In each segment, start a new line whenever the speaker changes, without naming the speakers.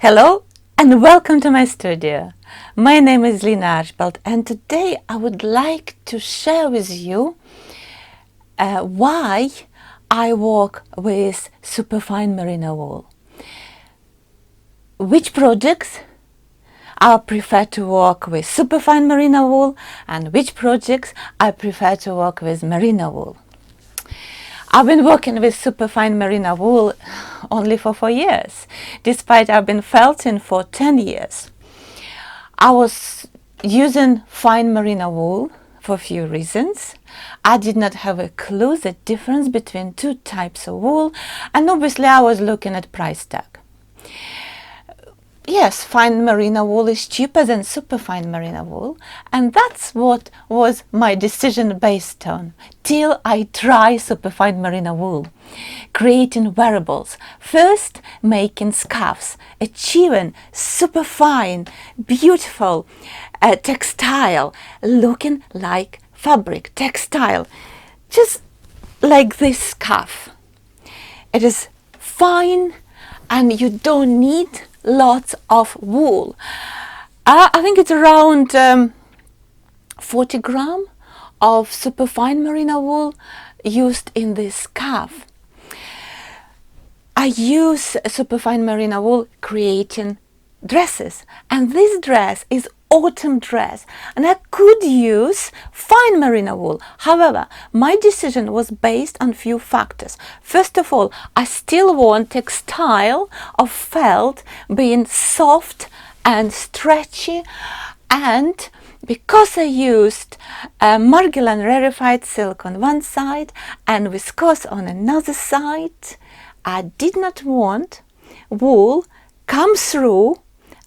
Hello and welcome to my studio. My name is Lina Archibald and today I would like to share with you why I work with Superfine Merino wool. Which projects I prefer to work with Superfine Merino wool and which projects I prefer to work with Merino wool. I've been working with Superfine Merino wool only for 4 years, despite I've been felting for 10 years. I was using fine Merino wool for a few reasons. I did not have a clue the difference between two types of wool, and obviously I was looking at price tag. Yes, fine Merino wool is cheaper than superfine Merino wool, and that's what was my decision based on, till I try superfine Merino wool, creating wearables, first making scarves, achieving superfine, beautiful textile, looking like fabric, textile, just like this scarf. It is fine and you don't need lots of wool. I think it's around 40 grams of superfine Merino wool used in this scarf. I use superfine Merino wool creating dresses, and this dress is autumn dress, and I could use fine Merino wool. However, my decision was based on few factors. First of all, I still want textile of felt being soft and stretchy, and because I used Margilan rarefied silk on one side and viscose on another side, I did not want wool come through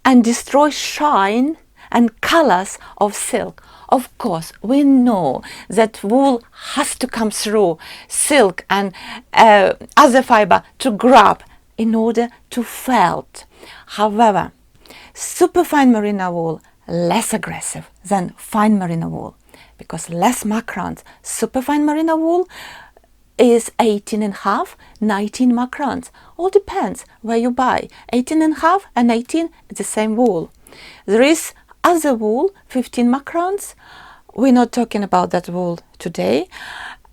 and destroy shine and colors of silk. Of course, we know that wool has to come through silk and other fiber to grab in order to felt. However, superfine Merino wool less aggressive than fine Merino wool because less macrons. Superfine Merino wool is 18.5, 19 macrons. All depends where you buy. 18.5 and 18 is the same wool. There is other wool, 15 macrons. We're not talking about that wool today.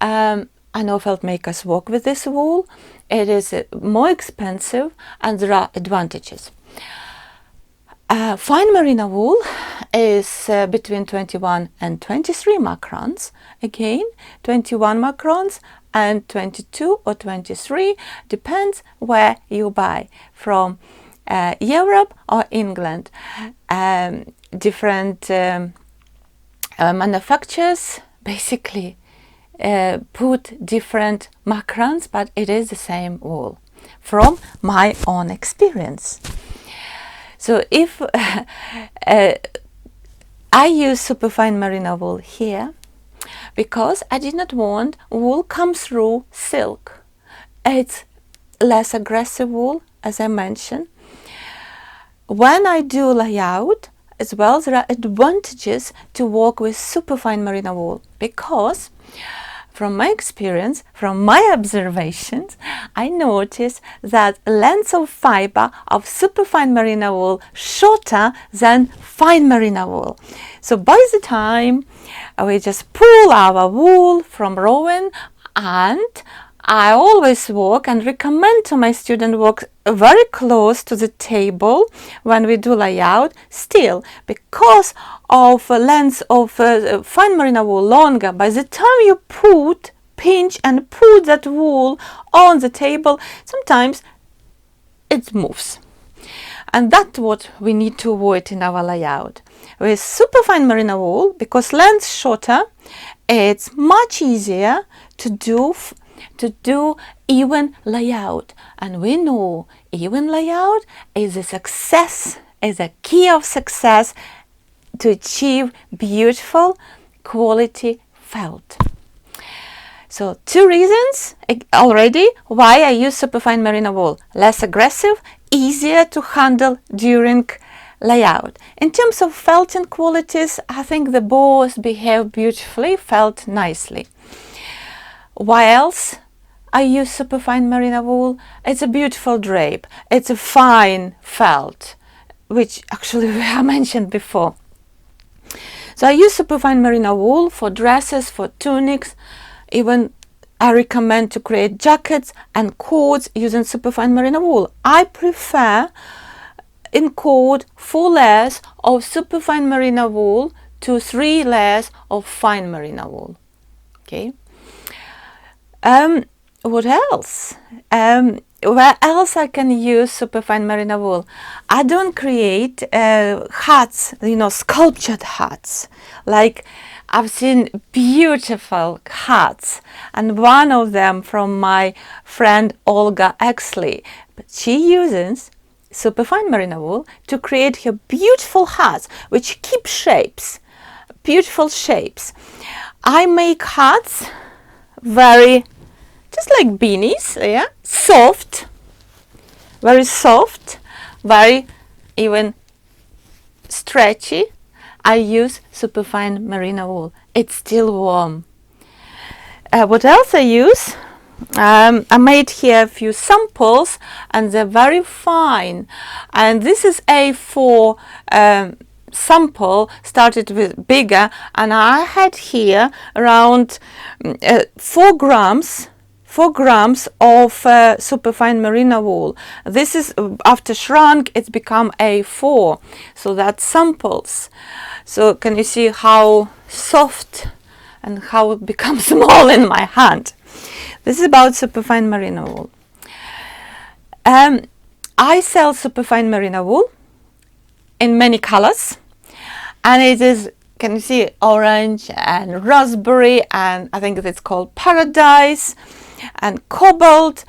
I know felt makers work with this wool. It is more expensive and there are advantages. Fine Merino wool is between 21 and 23 macrons. Again, 21 macrons and 22 or 23 depends where you buy from. Europe or England. Different manufacturers basically put different macrons, but it is the same wool from my own experience. So if I use superfine Merino wool here because I did not want wool come through silk. It's less aggressive wool, as I mentioned. When I do layout as well, there are advantages to work with superfine Merino wool because from my experience, from my observations, I noticed that length of fiber of superfine Merino wool shorter than fine Merino wool. So by the time we just pull our wool from rowing, and I always work and recommend to my student work very close to the table when we do layout. Still, because of length of fine Merino wool longer, by the time you pinch and put that wool on the table, sometimes it moves. And that's what we need to avoid in our layout. With superfine Merino wool, because length shorter, it's much easier to do even layout, and we know even layout is a success, is a key of success to achieve beautiful quality felt. So 2 reasons already why I use superfine Merino wool: less aggressive, easier to handle during layout. In terms of felting qualities, I think the both behave beautifully, felt nicely. Why else I use Superfine Merino wool. It's a beautiful drape. It's a fine felt, which actually I mentioned before. So I use Superfine Merino wool for dresses, for tunics. Even I recommend to create jackets and coats using Superfine Merino wool. I prefer in coat 4 layers of Superfine Merino wool to 3 layers of fine Merino wool. Okay. What else? Where else I can use Superfine Merino wool? I don't create hats, sculptured hats. Like I've seen beautiful hats, and one of them from my friend Olga Exley. But she uses Superfine Merino wool to create her beautiful hats, which keep shapes, beautiful shapes. I make hats just like beanies, yeah, soft, very soft, very even stretchy. I use Superfine Merino wool. It's still warm. What else I use? I made here a few samples, and they're very fine. And this is A4 sample, started with bigger, and I had here around 4 grams of Superfine Merino wool. This is after shrunk, it's become A4, so that's samples. So can you see how soft and how it becomes small in my hand? This is about Superfine Merino wool. I sell Superfine Merino wool in many colors, and it is, can you see, orange and raspberry, and I think it's called paradise, and cobalt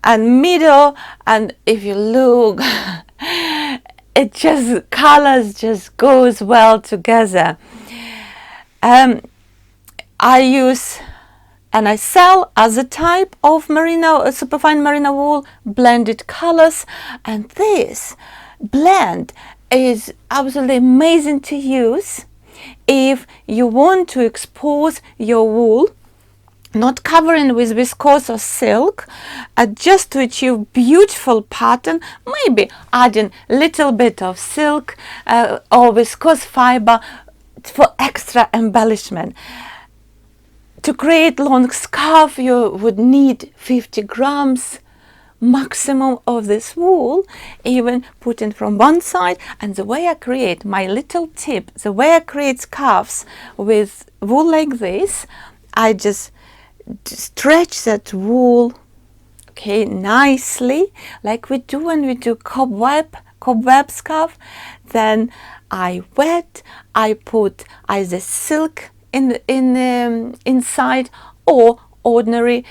and middle. And if you look, it just colors just goes well together. I use and I sell as a type of merino, Superfine Merino wool, blended colors, and this blend is absolutely amazing to use if you want to expose your wool, not covering with viscose or silk, just to achieve beautiful pattern, maybe adding little bit of silk or viscose fiber for extra embellishment. To create long scarf, you would need 50 grams maximum of this wool, even putting from one side. And the way I create, my little tip, the way I create scarves with wool like this, I just stretch that wool, okay, nicely, like we do when we do cobweb scarf. Then I wet, I put either silk inside or ordinary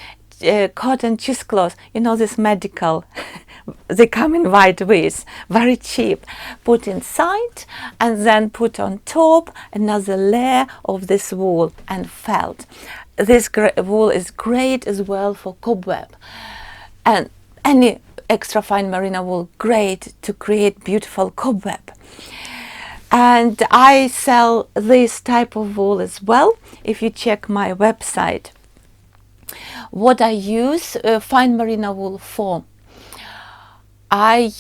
cotton cheesecloth, this medical they come in white ways, very cheap, put inside, and then put on top another layer of this wool and felt. This wool is great as well for cobweb, and any extra fine merino wool great to create beautiful cobweb. And I sell this type of wool as well. If you check my website, what I use fine merino wool for, I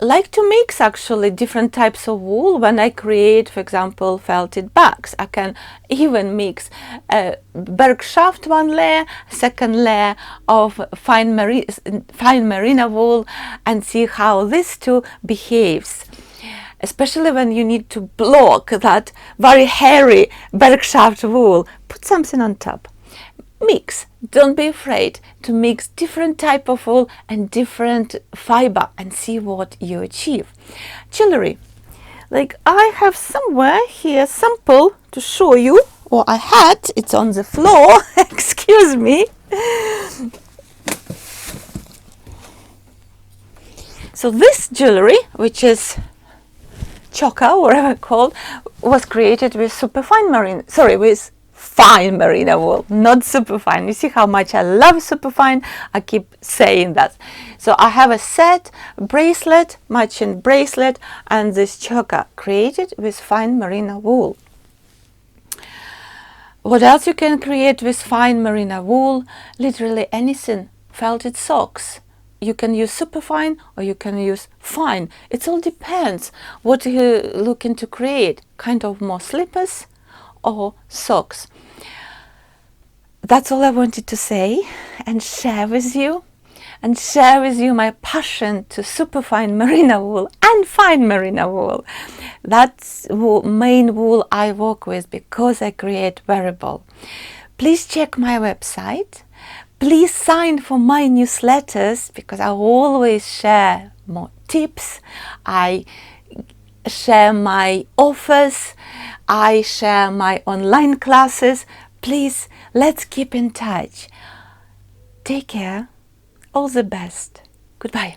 like to mix actually different types of wool. When I create, for example, felted bags, I can even mix Bergschaft one layer, second layer of fine merino wool, and see how this two behaves. Especially when you need to block that very hairy Bergschaft wool, put something on top. Mix. Don't be afraid to mix different type of wool and different fiber and see what you achieve. Jewelry. Like I have somewhere here sample to show you, or I had, it's on the floor, excuse me. So this jewelry, which is choker, whatever called, was created with with fine merino wool, not superfine. You see how much I love superfine? I keep saying that. So I have a set bracelet, matching bracelet, and this choker created with fine merino wool. What else you can create with fine merino wool? Literally anything. Felted socks. You can use superfine or you can use fine. It all depends what you're looking to create. Kind of more slippers or socks. That's all I wanted to say and share with you. And share with you my passion to superfine merino wool and fine merino wool. That's main wool I work with because I create wearable. Please check my website. Please sign for my newsletters because I always share more tips. I share my offers. I share my online classes. Please, let's keep in touch. Take care. All the best. Goodbye.